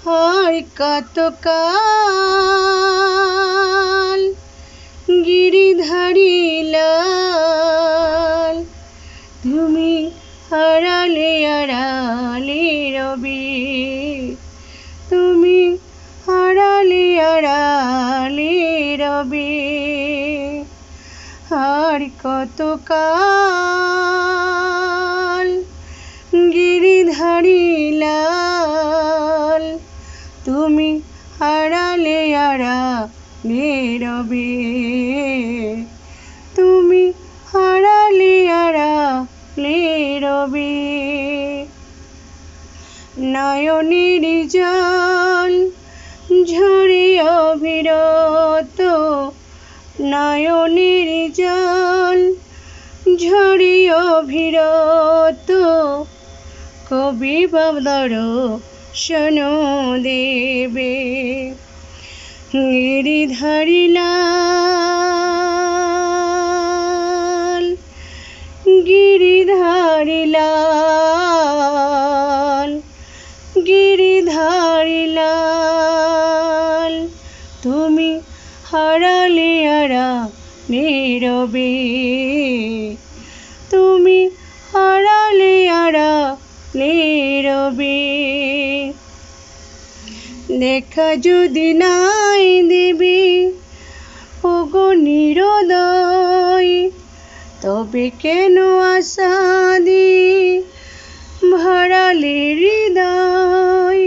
আর কতকাল গিরিধারী লাল তুমি আড়ালে আড়ালে রবে, তুমি আড়ালে আড়ালে রবে। আর কতকাল গিরিধারী লাল তুমি আড়ালে আড়ালে রবে, তুমি আড়ালে আড়ালে রবে। নয়নের জল ঝরে অবিরত, নয়নের জল ঝরে অবিরত, কবি বাবদার শোনো দেবে। গিরিধারী লাল, গিরিধারী লাল, গিরিধারী লাল তুমি আড়ালে আড়ালে রবে, তুমি আড়ালে আড়ালে রবে। দেখা যদি নাই দেবে ওগো নিরোদয়, তবে কেন আশা দিয়ে ভাড়ালে হৃদয়।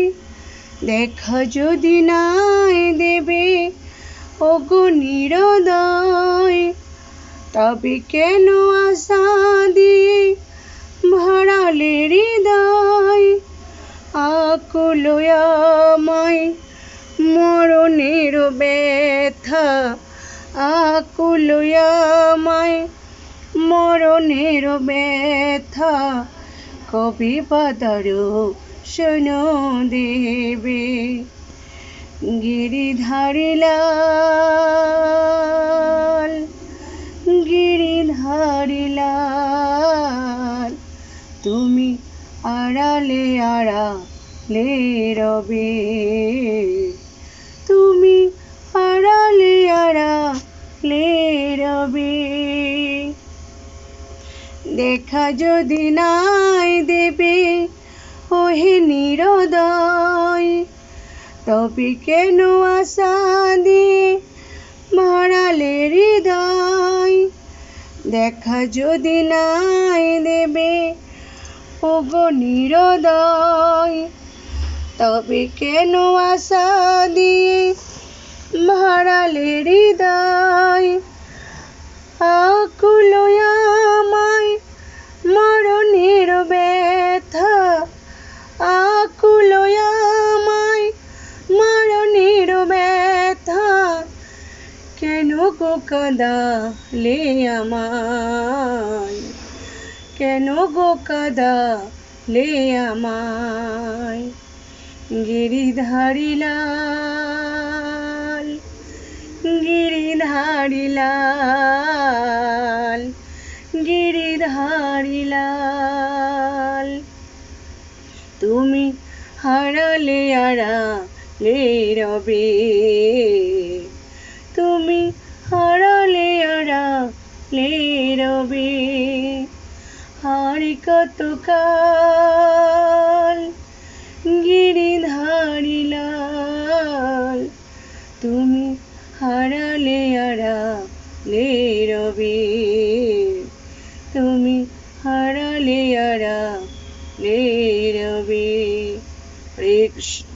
দেখা যদি নাই দেবে ওগো নিরোদয়, তবে কেন আশা দিয়ে ভাড়ালে হৃদয়। আকুল আমায় মরণের ব্যথা, আকুল আমায় মরণের ব্যথা, কবি বাবদার শোনো দেবে। গিরিধারী লাল, গিরিধারী লাল তুমি আড়ালে আড়ালে রবে, তুমি আড়ালে আড়ালে রবে। দেখা যদি নাই দেবে ওহে নিরোদয়, তবে কেন আশা দিয়ে ভাড়ালে হৃদয়। দেখা যদি নাই দেবে ওগো নিরোদয়, তবে কেন আশা দিয়ে ভাড়ালে হৃদয়। আকুল আমায় মরণের ব্যথা, আকুল আমায় মরণের ব্যথা, কেন গো কাঁদালে আমায়, কেন গো কাঁদালে আমায়। গিরিধারী লাল, গিরিধারী লাল, গিরিধারী লাল তুমি আড়ালে আড়ালে রবে, তুমি আড়ালে আড়ালে রবে। আর কতকাল গিরিধারী লাল তুমি আড়ালে আড়ালে রবে, তুমি আড়ালে আড়ালে রবে। হরে কৃষ্ণ।